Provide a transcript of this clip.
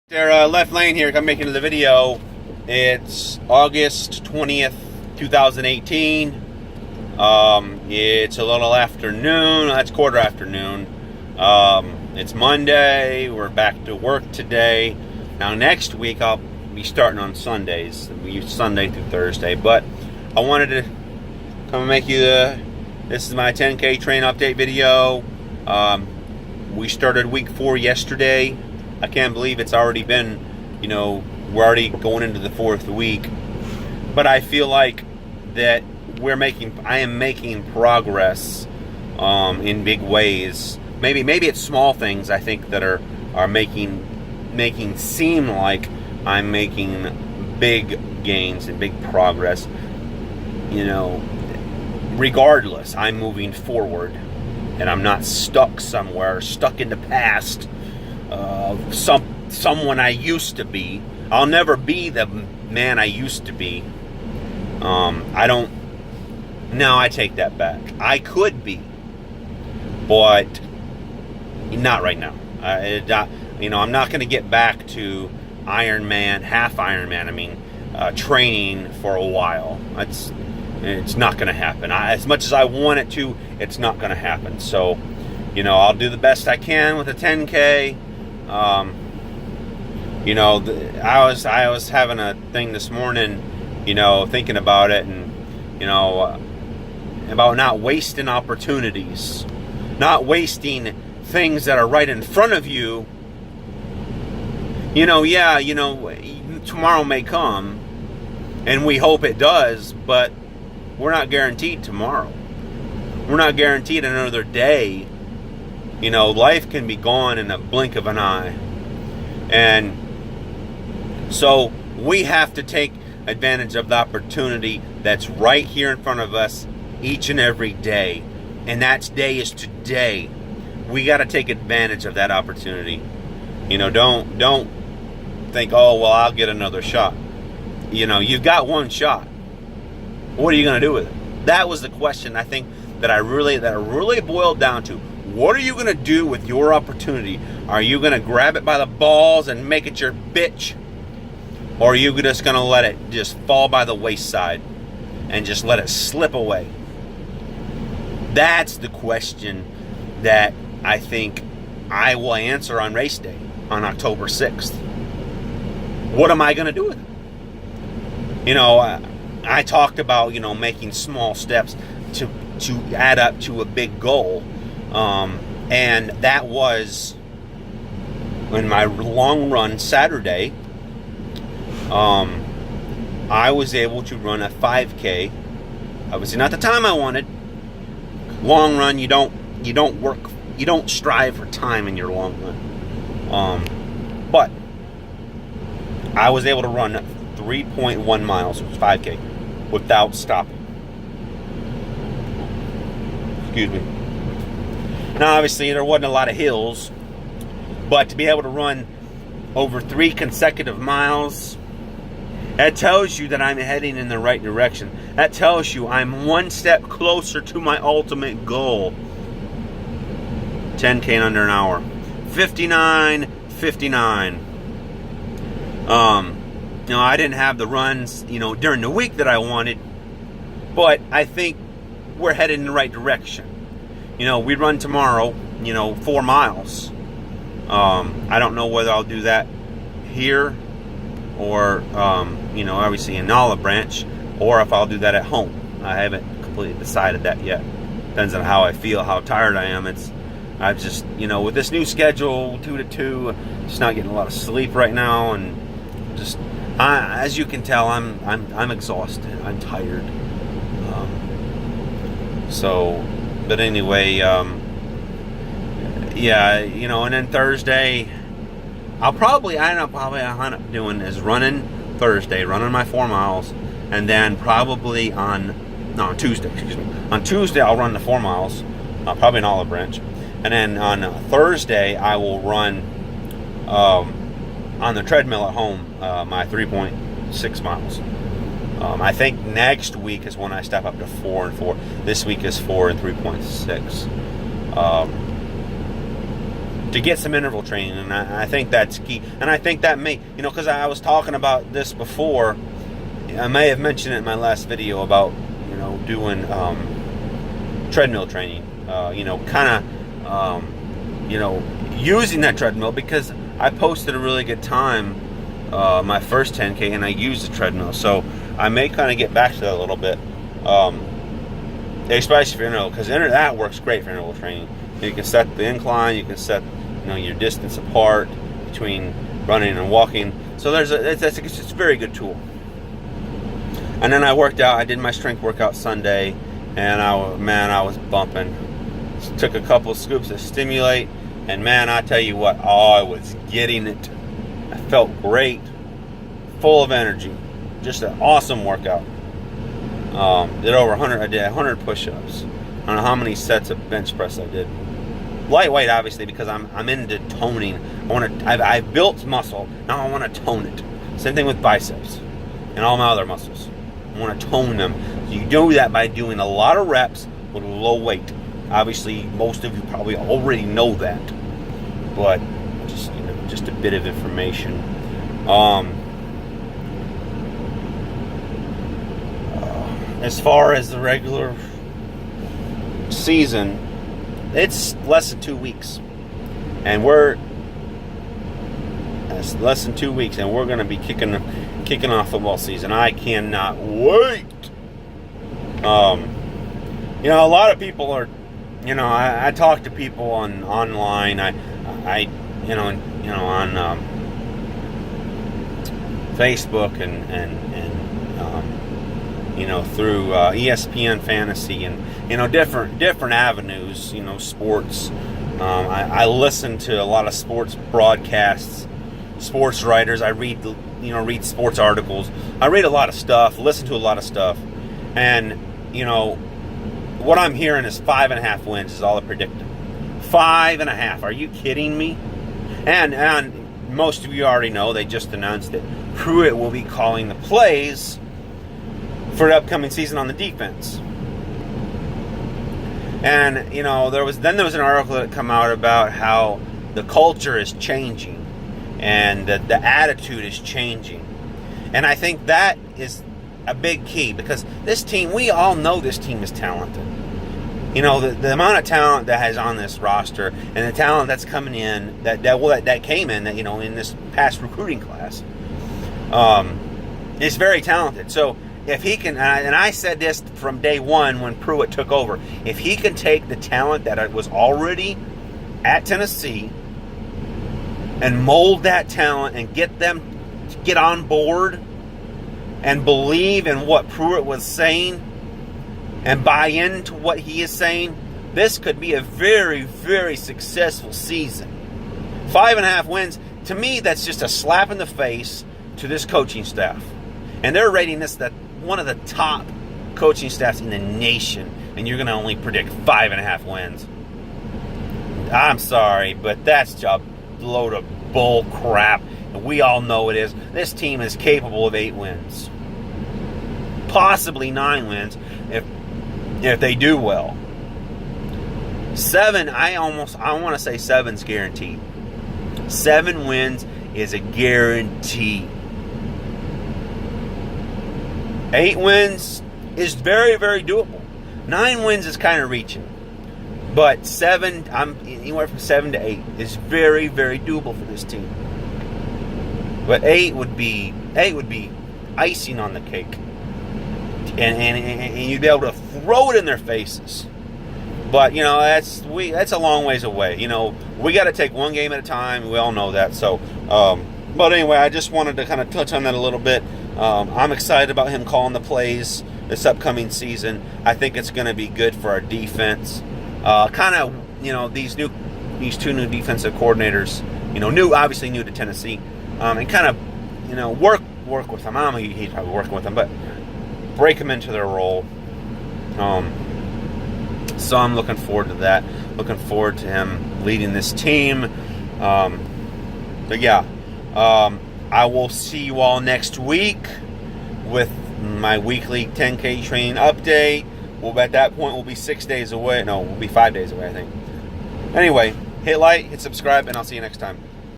There, left lane here, I'm making the video. It's August 20th, 2018. It's a little afternoon, that's quarter afternoon. It's Monday, we're back to work today. Now next week I'll be starting on Sundays. We use Sunday through Thursday, but I wanted to come and make you this is my 10K train update video. We started week 4 yesterday. I can't believe it's already been, we're already going into the 4th week. But I feel like that I am making progress in big ways. Maybe it's small things I think that are making seem like I'm making big gains and big progress. Regardless, I'm moving forward and I'm not stuck somewhere, stuck in the past. Someone I used to be. I'll never be the man I used to be. I take that back. I could be, but not right now. I'm not going to get back to Ironman, half Ironman. Training for a while. It's not going to happen. As much as I want it to, it's not going to happen. So, I'll do the best I can with a 10K. I was having a thing this morning, thinking about it and, about not wasting opportunities, not wasting things that are right in front of you. Tomorrow may come and we hope it does, but we're not guaranteed tomorrow. We're not guaranteed another day. Life can be gone in a blink of an eye. And so we have to take advantage of the opportunity that's right here in front of us each and every day. And that day is today. We got to take advantage of that opportunity. Don't think, oh, well, I'll get another shot. You've got one shot. What are you going to do with it? That was the question I think that I really boiled down to. What are you going to do with your opportunity? Are you going to grab it by the balls and make it your bitch? Or are you just going to let it just fall by the wayside and just let it slip away? That's the question that I think I will answer on race day on October 6th. What am I going to do with it? I talked about, making small steps to add up to a big goal. And that was in my long run Saturday. I was able to run a 5K. Obviously not the time I wanted. Long run, you don't strive for time in your long run. But I was able to run 3.1 miles, which was 5K, without stopping. Excuse me. Now, obviously, there wasn't a lot of hills, but to be able to run over 3 consecutive miles, that tells you that I'm heading in the right direction. That tells you I'm one step closer to my ultimate goal. 10K in under an hour. 59:59. I didn't have the runs, during the week that I wanted, but I think we're headed in the right direction. We run tomorrow, 4 miles. I don't know whether I'll do that here or, obviously in Olive Branch, or if I'll do that at home. I haven't completely decided that yet. Depends on how I feel, how tired I am. I've just, with this new schedule, 2 to 2, just not getting a lot of sleep right now, and just, as you can tell, I'm exhausted. I'm tired. But anyway, and then Thursday, I'll probably end up doing is running Thursday, running my 4 miles, and then probably on Tuesday, on Tuesday I'll run the 4 miles, probably in Olive Branch, and then on Thursday I will run on the treadmill at home my 3.6 miles. I think next week is when I step up to 4 and 4. This week is 4 and 3.6. to get some interval training, and I think that's key. And I think that may, because I was talking about this before. I may have mentioned it in my last video about, doing treadmill training. Using that treadmill, because I posted a really good time my first 10K, and I used the treadmill. So I may kind of get back to that a little bit, especially for interval, because that works great for interval training. You can set the incline, you can set your distance apart between running and walking. So it's a very good tool. And then I worked out. I did my strength workout Sunday, and I was bumping. Took a couple of scoops of Stimulate, and man, I tell you what, I was getting it. I felt great, full of energy. Just an awesome workout. Did over 100. I did 100 push-ups. I don't know how many sets of bench press I did. Lightweight, obviously, because I'm into toning. I've built muscle. Now I want to tone it. Same thing with biceps and all my other muscles. I want to tone them. So you do that by doing a lot of reps with low weight. Obviously, most of you probably already know that, but just a bit of information. As far as the regular season, it's less than 2 weeks, and we're going to be kicking off football season. I cannot wait. A lot of people are, I talk to people online. I on Facebook and through ESPN Fantasy and different avenues. Sports. I listen to a lot of sports broadcasts, sports writers. I read sports articles. I read a lot of stuff. Listen to a lot of stuff, and what I'm hearing is 5.5 wins is all they're predicting. 5.5. Are you kidding me? And most of you already know, they just announced it. Pruitt will be calling the plays for the upcoming season on the defense. And there was an article that come out about how the culture is changing and that the attitude is changing. And I think that is a big key, because this team, we all know this team is talented. The amount of talent that is on this roster, and the talent that's coming in, that came in, in this past recruiting class, is very talented. So if he can, and I said this from day one when Pruitt took over, if he can take the talent that was already at Tennessee and mold that talent and get them to get on board and believe in what Pruitt was saying and buy into what he is saying, this could be a very, very successful season. 5.5 wins, to me, that's just a slap in the face to this coaching staff. And they're rating this one of the top coaching staffs in the nation, and you're going to only predict 5.5 wins. I'm sorry, but that's a load of bull crap. And we all know it is. This team is capable of 8 wins. Possibly 9 wins if they do well. 7, I want to say 7's guaranteed. 7 wins is a guarantee. 8 wins is very, very doable. 9 wins is kind of reaching. But 7, I'm anywhere from 7 to 8 is very, very doable for this team. But 8 would be icing on the cake. And you'd be able to throw it in their faces. But that's a long ways away. We got to take one game at a time. We all know that. So, but anyway, I just wanted to kind of touch on that a little bit. I'm excited about him calling the plays this upcoming season. I think it's going to be good for our defense. These 2 new defensive coordinators. Obviously new to Tennessee, and kind of work with them. I don't know if he's probably working with them, but break them into their role. So I'm looking forward to that. Looking forward to him leading this team. But yeah, I will see you all next week with my weekly 10K training update. Well, at that point, we'll be 6 days away. No, we'll be 5 days away, I think. Anyway, Hit like, hit subscribe, and I'll see you next time.